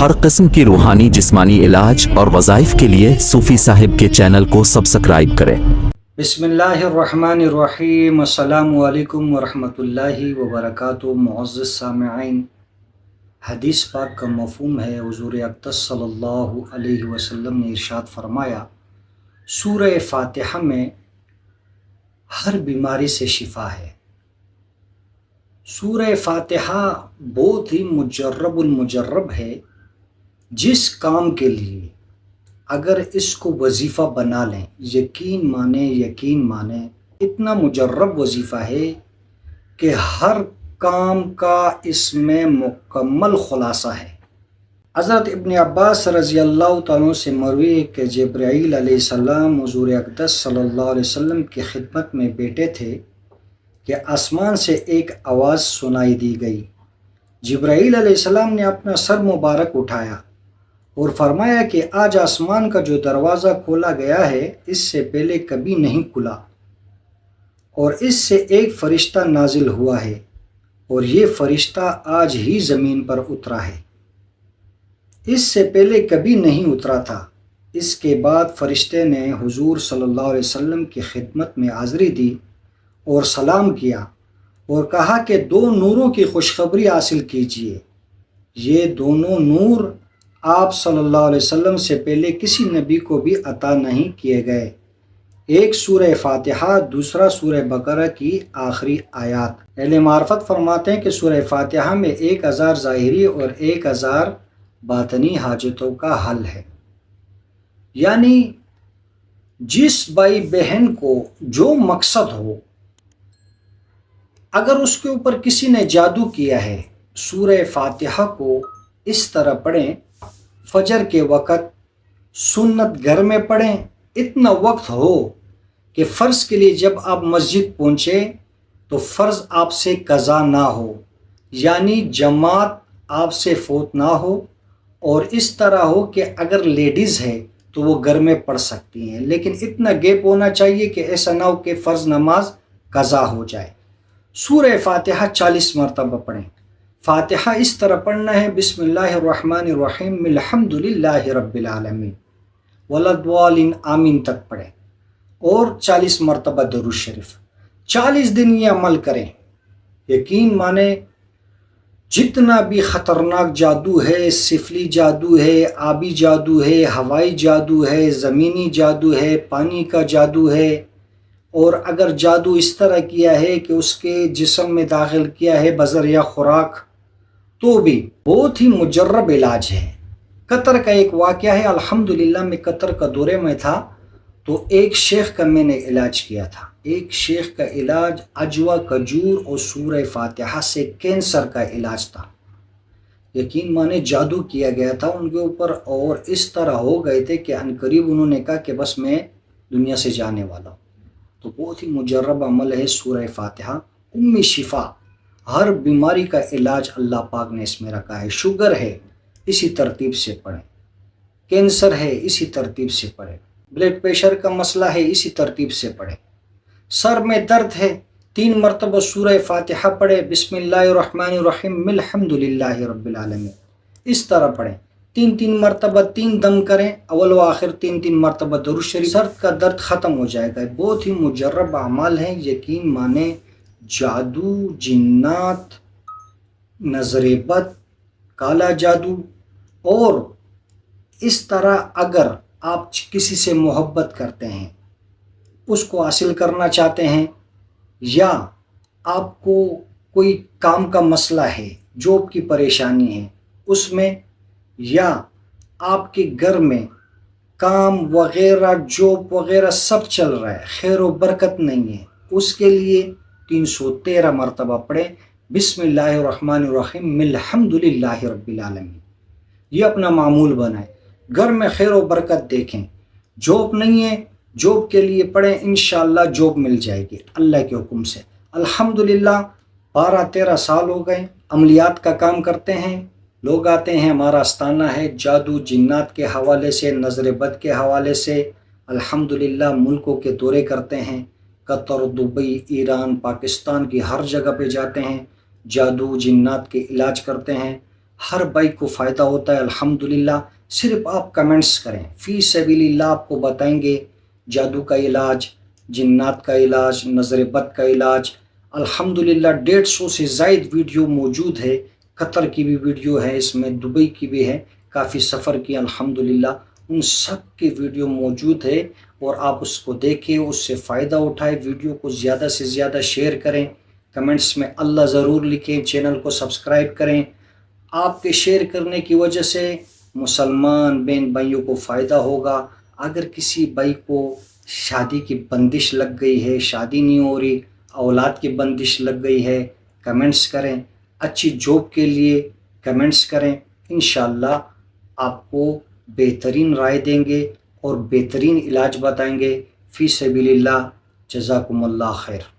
हर किस्म की रूहानी जिस्मानी इलाज और वज़ाइफ के लिए सूफ़ी साहिब के चैनल को सब्सक्राइब करें। बिस्मिल्लाहिर्रहमानिर्रहीम। अस्सलामु अलैकुम वरहमतुल्लाहि वबरकातुहू। मुअज़्ज़ज़ सामिईन, हदीस पाक का मफ़हूम है, हुज़ूर अक़दस सल्लल्लाहु अलैहि वसल्लम ने इरशाद फरमाया, सूरह फ़ातिहा में हर बीमारी से शिफा है। सूरह फ़ातिहा बहुत ही मुजर्रबुल मुजर्रब है। जिस काम के लिए अगर इसको वजीफ़ा बना लें, यकीन माने इतना मुजर्रब वजीफ़ा है कि हर काम का इसमें मुकम्मल खुलासा है। हज़रत इब्न अब्बास रज़ी अल्लाह तआला से मरवी है कि जिब्राईल अलैहिस्सलाम हुज़ूर अक़दस सल्लल्लाहु अलैहि वसल्लम की खिदमत में बैठे थे कि आसमान से एक आवाज़ सुनाई दी गई। जिब्राईल अलैहिस्सलाम ने अपना सर मुबारक उठाया और फरमाया कि आज आसमान का जो दरवाज़ा खोला गया है, इससे पहले कभी नहीं खुला, और इससे एक फ़रिश्ता नाजिल हुआ है, और ये फ़रिश्ता आज ही ज़मीन पर उतरा है, इससे पहले कभी नहीं उतरा था। इसके बाद फ़रिश्ते ने हुज़ूर सल्लल्लाहु अलैहि वसल्लम की खिदमत में हाज़िरी दी और सलाम किया और कहा कि दो नूरों की खुशखबरी हासिल कीजिए। ये दोनों नूर आप सल्लल्लाहु अलैहि वसल्लम से पहले किसी नबी को भी अता नहीं किए गए। एक सूरह फ़ातिहा, दूसरा सूरह बकरा की आखिरी आयत। अहले मार्फत फरमाते हैं कि सूरह फ़ातिहा में 1000 ज़ाहिरी और 1000 बातनी हाजतों का हल है। यानी जिस भाई बहन को जो मकसद हो, अगर उसके ऊपर किसी ने जादू किया है, सूरह फ़ातिहा को इस तरह पढ़ें, फजर के वक़्त सुन्नत घर में पढ़ें। इतना वक्त हो कि फ़र्ज़ के लिए जब आप मस्जिद पहुँचे तो फ़र्ज़ आपसे कज़ा ना हो, यानी जमात आपसे फ़ौत ना हो, और इस तरह हो कि अगर लेडीज़ है तो वो घर में पढ़ सकती हैं, लेकिन इतना गैप होना चाहिए कि ऐसा ना हो कि फ़र्ज़ नमाज कज़ा हो जाए। सूरह फ़ातिहा 40 मरतबा पढ़ें। फ़ातिहा इस तरह पढ़ना है, बिस्मिल्लाहिर्रहमानिर्रहीम अल्हम्दुलिल्लाहि रब्बिल आलमीन वलद्दालिन आमीन तक पढ़ें, और 40 मरतबा दरूद शरीफ। 40 दिन ये अमल करें। यकीन माने जितना भी ख़तरनाक जादू है, सिफली जादू है, आबी जादू है, हवाई जादू है, ज़मीनी जादू है, पानी का जादू है, और अगर जादू इस तरह किया है कि उसके जिस्म में दाखिल किया है बज़र या खुराक, तो भी बहुत ही मुजर्रब इलाज है। कतर का एक वाक़या है। अल्हम्दुलिल्लाह मैं कतर का दौरे में था, तो एक शेख का मैंने इलाज किया था। एक शेख का इलाज अजवा, खजूर और सूरह फ़ातिहा से कैंसर का इलाज था। यकीन माने जादू किया गया था उनके ऊपर, और इस तरह हो गए थे कि अनकरीब उन्होंने कहा कि बस मैं दुनिया से जाने वाला हूँ। तो बहुत ही मुजर्रब अमल है सूरह फ़ातिहा। उम्मी शिफा, हर बीमारी का इलाज अल्लाह पाक ने इसमें रखा है। शुगर है, इसी तरतीब से पढ़ें। कैंसर है, इसी तरतीब से पढ़ें। ब्लड प्रेशर का मसला है, इसी तरतीब से पढ़ें। सर में दर्द है, 3 मरतबा सूरह फ़ातिहा पढ़े, बिस्मिल्लाहिर्रहमानिर्रहीम अल्हम्दुलिल्लाहि रब्बिल आलमीन, इस तरह पढ़ें। 3 मरतबा 3 दम करें, अव्वल व आखिर 3 मरतबा दरूद शरीफ। सर का दर्द ख़त्म हो जाएगा। बहुत ही मुजर्रब अमाल है। यकीन माने जादू, जिन्नात, नज़र बद, काला जादू, और इस तरह अगर आप किसी से मोहब्बत करते हैं, उसको हासिल करना चाहते हैं, या आपको कोई काम का मसला है, जॉब की परेशानी है उसमें, या आपके घर में काम वगैरह, जॉब वगैरह सब चल रहा है, खैर व बरकत नहीं है, उसके लिए 313 मरतबा पढ़ें, बिस्मिल्लाहिर्रहमानिर्रहीम अल्हम्दुलिल्लाहि रब्बिल आलमीन। ये अपना मामूल बनाएं। घर में खैर व बरकत देखें। जॉब नहीं है, जॉब के लिए पढ़ें, इंशाअल्लाह जॉब मिल जाएगी अल्लाह के हुक्म से। अल्हम्दुलिल्लाह 12-13 साल हो गए अमलियात का काम करते हैं। लोग आते हैं, हमारा आस्थाना है जादू जिन्नात के हवाले से, नज़र बद के हवाले से। अल्हम्दुलिल्लाह मुल्कों के दौरे करते हैं, कतर, दुबई, ईरान, पाकिस्तान की हर जगह पे जाते हैं, जादू जिन्नात के इलाज करते हैं। ہر بھائی کو فائدہ ہوتا ہے الحمدللہ۔ صرف آپ کمنٹس کریں، فی سبیل اللہ آپ کو بتائیں گے جادو کا علاج، جنات کا علاج، نظر بد کا علاج۔ الحمدللہ 150 سے زائد ویڈیو موجود ہے، قطر کی بھی ویڈیو ہے، اس میں دبئی کی بھی ہے، کافی سفر کی الحمدللہ، ان سب کی ویڈیو موجود ہے، اور آپ اس کو دیکھیں، اس سے فائدہ اٹھائیں۔ ویڈیو کو زیادہ سے زیادہ شیئر کریں، کمنٹس میں اللہ ضرور لکھیں، چینل کو سبسکرائب کریں۔ آپ کے شیئر کرنے کی وجہ سے مسلمان بہن بھائیوں کو فائدہ ہوگا۔ اگر کسی بھائی کو شادی کی بندش لگ گئی ہے، شادی نہیں ہو رہی، اولاد کی بندش لگ گئی ہے، کمنٹس کریں۔ اچھی جاب کے لیے کمنٹس کریں، انشاءاللہ آپ کو بہترین رائے دیں گے اور بہترین علاج بتائیں گے۔ فی سبیل اللہ، جزاکم اللہ خیر۔